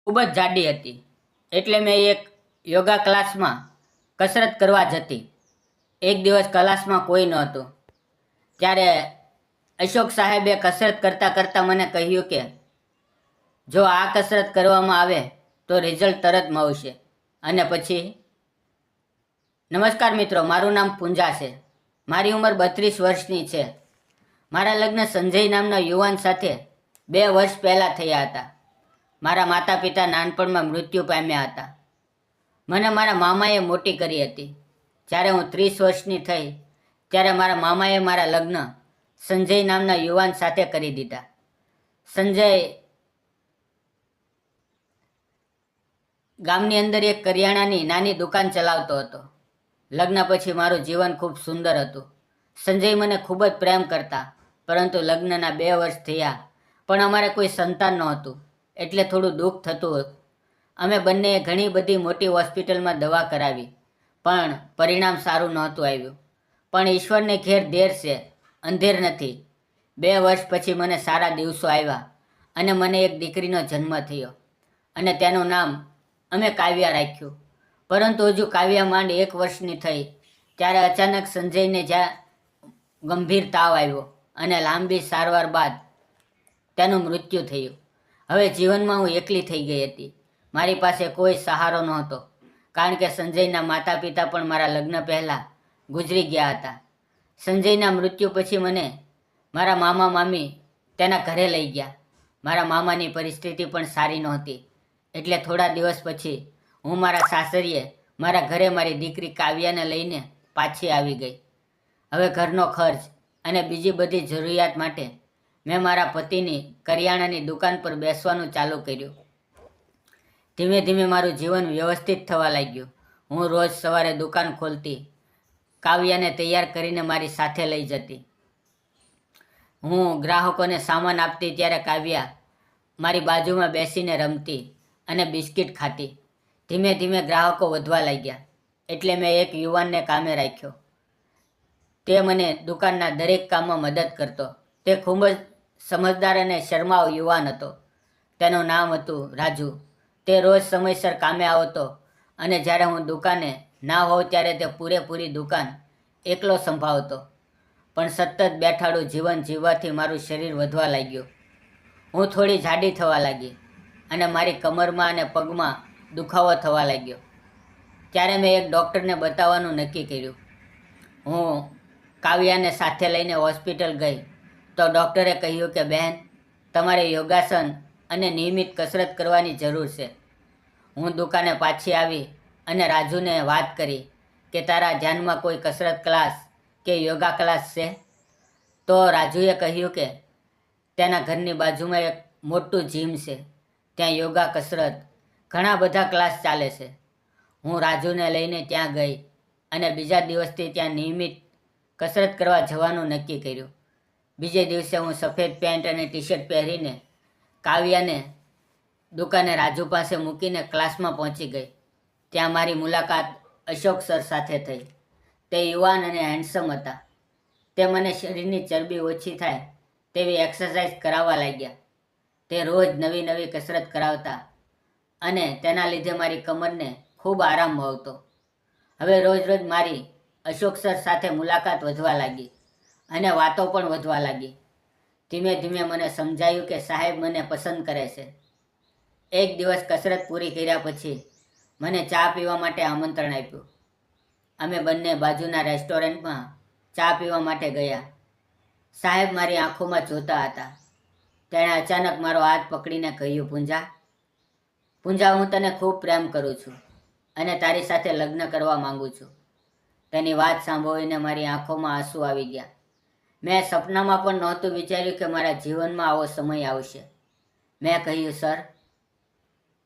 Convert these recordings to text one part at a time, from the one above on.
ખૂબ જ જાડી હતી. એટલે મેં એક યોગા ક્લાસમાં કસરત કરવા જતી. એક દિવસ ક્લાસમાં કોઈ નહોતું. ત્યારે અશોક સાહેબે કસરત કરતાં કરતાં મને કહ્યું કે જો આ કસરત કરવામાં આવે તો રિઝલ્ટ તરત મળશે. અને પછી નમસ્કાર મિત્રો, મારું નામ પૂંજા છે. મારી ઉંમર 32 વર્ષની છે. મારા લગ્ન સંજય નામના યુવાન સાથે 2 વર્ષ પહેલાં થયા હતા. મારા માતા પિતા નાનપણમાં મૃત્યુ પામ્યા હતા. મને મારા મામાએ મોટી કરી હતી. જ્યારે હું 30 વર્ષની થઈ ત્યારે મારા મામાએ મારા લગ્ન સંજય નામના યુવાન સાથે કરી દીધા. સંજય ગામની અંદર એક કરિયાણાની નાની દુકાન ચલાવતો હતો. લગ્ન પછી મારું જીવન ખૂબ સુંદર હતું. સંજય મને ખૂબ જ પ્રેમ કરતા, પરંતુ લગ્નના 2 વર્ષ થયા પણ અમારે કોઈ સંતાન નહોતું, એટલે થોડું દુઃખ થતું. અમે બંનેએ ઘણી બધી મોટી હોસ્પિટલમાં દવા કરાવી, પણ પરિણામ સારું નહોતું આવ્યું. પણ ઈશ્વરને ઘેર દેર છે, અંધેર નથી. 2 વર્ષ પછી મને સારા દિવસો આવ્યા અને મને એક દીકરીનો જન્મ થયો અને તેનું નામ અમે કાવ્યા રાખ્યું. પરંતુ હજુ કાવ્યા માંડ 1 વર્ષની થઈ ત્યારે અચાનક સંજયને જ્યાં ગંભીર તાવ આવ્યો અને લાંબી સારવાર બાદ તેનું મૃત્યુ થયું. હવે જીવનમાં હું એકલી થઈ ગઈ હતી. મારી પાસે કોઈ સહારો નહોતો, કારણ કે સંજયના માતા પિતા પણ મારા લગ્ન પહેલાં ગુજરી ગયા હતા. સંજયના મૃત્યુ પછી મને મારા મામા મામી તેના ઘરે લઈ ગયા. મારા મામાની પરિસ્થિતિ પણ સારી નહોતી, એટલે થોડા દિવસ પછી હું મારા સાસરીએ મારા ઘરે મારી દીકરી કાવ્યાને લઈને પાછી આવી ગઈ. હવે ઘરનો ખર્ચ અને બીજી બધી જરૂરિયાત માટે મેં મારા પતિની કરિયાણાની દુકાન પર બેસવાનું ચાલુ કર્યું. ધીમે ધીમે મારું જીવન વ્યવસ્થિત થવા લાગ્યું. હું રોજ સવારે દુકાન ખોલતી, કાવ્યાને તૈયાર કરીને મારી સાથે લઈ જતી. હું ગ્રાહકોને સામાન આપતી ત્યારે કાવ્યા મારી બાજુમાં બેસીને રમતી અને બિસ્કિટ ખાતી. ધીમે ધીમે ગ્રાહકો વધવા લાગ્યા, એટલે મેં એક યુવાનને કામે રાખ્યો. તે મને દુકાનના દરેક કામમાં મદદ કરતો. તે ખૂબ જ સમજદાર અને શરમાવ યુવાન હતો. તેનું નામ હતું રાજુ. તે રોજ સમયસર કામે આવતો અને જ્યારે હું દુકાને ના હોઉં ત્યારે તે પૂરેપૂરી દુકાન એકલો સંભાળતો. પણ સતત બેઠાડું જીવન જીવવાથી મારું શરીર વધવા લાગ્યું. હું થોડી જાડી થવા લાગી અને મારી કમરમાં અને પગમાં દુખાવો થવા લાગ્યો. ત્યારે મેં એક ડૉક્ટરને બતાવવાનું નક્કી કર્યું. હું કાવ્યાને સાથે લઈને હોસ્પિટલ ગઈ તો ડૉક્ટરે કહ્યું કે બહેન, તમારે યોગાસન અને નિયમિત કસરત કરવાની જરૂર છે. હું દુકાને પાછી આવી અને રાજુને વાત કરી કે તારા ધ્યાનમાં કોઈ કસરત ક્લાસ કે યોગા ક્લાસ છે? તો રાજુએ કહ્યું કે તેના ઘરની બાજુમાં એક મોટું જીમ છે, ત્યાં યોગા, કસરત, ઘણા બધા ક્લાસ ચાલે છે. હું રાજુને લઈને ત્યાં ગઈ અને બીજા દિવસથી ત્યાં નિયમિત કસરત કરવા જવાનું નક્કી કર્યું. બીજે દિવસે હું સફેદ પેન્ટ અને ટી શર્ટ પહેરીને કાવ્યાને દુકાને રાજુ પાસે મૂકીને ક્લાસમાં પહોંચી ગઈ. ત્યાં મારી મુલાકાત અશોક સર સાથે થઈ. તે યુવાન અને હેન્ડસમ હતા. તે મને શરીરની ચરબી ઓછી થાય તેવી એક્સરસાઇઝ કરાવવા લાગ્યા. તે રોજ નવી નવી કસરત કરાવતા અને તેના લીધે મારી કમરને ખૂબ આરામ મળતો. હવે રોજ રોજ મારી અશોક સર સાથે મુલાકાત વધવા લાગી અને વાતો પણ વધવા લાગી. ધીમે ધીમે મને સમજાયું કે સાહેબ મને પસંદ કરે છે. એક દિવસ કસરત પૂરી કર્યા પછી મને ચા પીવા માટે આમંત્રણ આપ્યું. અમે બંને બાજુના રેસ્ટોરન્ટમાં ચા પીવા માટે ગયા. સાહેબ મારી આંખોમાં જોતા હતા. તેણે અચાનક મારો હાથ પકડીને કહ્યું, પૂંજા, હું તને ખૂબ પ્રેમ કરું છું અને તારી સાથે લગ્ન કરવા માંગુ છું. તેની વાત સાંભળીને મારી આંખોમાં આંસુ આવી ગયા. મેં સપનામાં પણ નહોતું વિચાર્યું કે મારા જીવનમાં આવો સમય આવશે. મેં કહ્યું, સર,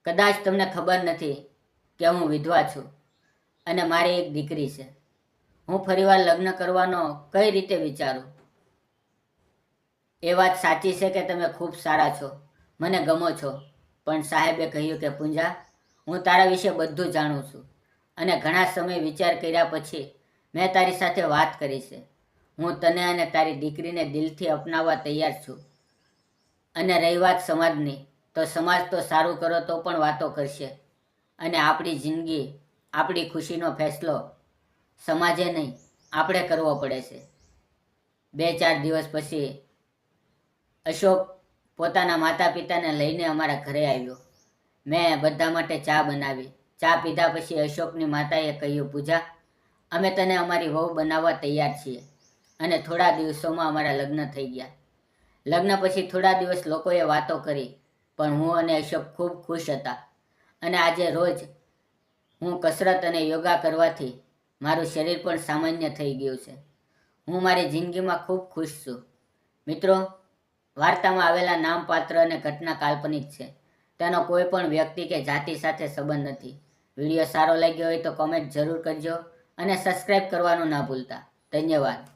કદાચ તમને ખબર નથી કે હું વિધવા છું અને મારી એક દીકરી છે. હું ફરીવાર લગ્ન કરવાનો કઈ રીતે વિચારું? એ વાત સાચી છે કે તમે ખૂબ સારા છો, મને ગમો છો, પણ સાહેબે કહ્યું કે પૂંજા, હું તારા વિશે બધું જાણું છું અને ઘણા સમય વિચાર કર્યા પછી મેં તારી સાથે વાત કરી છે. હું તને અને તારી દીકરીને દિલથી અપનાવવા તૈયાર છું. અને રહી વાત સમાજની, તો સમાજ તો સારું કરો તો પણ વાતો કરશે, અને આપણી જિંદગી, આપણી ખુશીનો ફેસલો સમાજે નહીં, આપણે કરવો પડે છે. 2-4 દિવસ પછી અશોક પોતાના માતા પિતાને લઈને અમારા ઘરે આવ્યો. મેં બધા માટે ચા બનાવી. ચા પીધા પછી અશોકની માતાએ કહ્યું, પૂજા, અમે તને અમારી વહુ બનાવવા તૈયાર છીએ. અને થોડા દિવસોમાં અમારા લગ્ન થઈ ગયા. લગ્ન પછી થોડા દિવસ લોકોએ વાતો કરી, પણ હું અને અશોક ખૂબ ખુશ હતા. અને આજે રોજ હું કસરત અને યોગા કરવાથી મારું શરીર પણ સામાન્ય થઈ ગયું છે. હું મારી જિંદગીમાં ખૂબ ખુશ છું. મિત્રો, વાર્તામાં આવેલા નામ, પાત્ર અને ઘટના કાલ્પનિક છે. તેનો કોઈ પણ વ્યક્તિ કે જાતિ સાથે સંબંધ નથી. વિડીયો સારો લાગ્યો હોય તો કોમેન્ટ જરૂર કરજો અને સબસ્ક્રાઇબ કરવાનું ના ભૂલતા. ધન્યવાદ.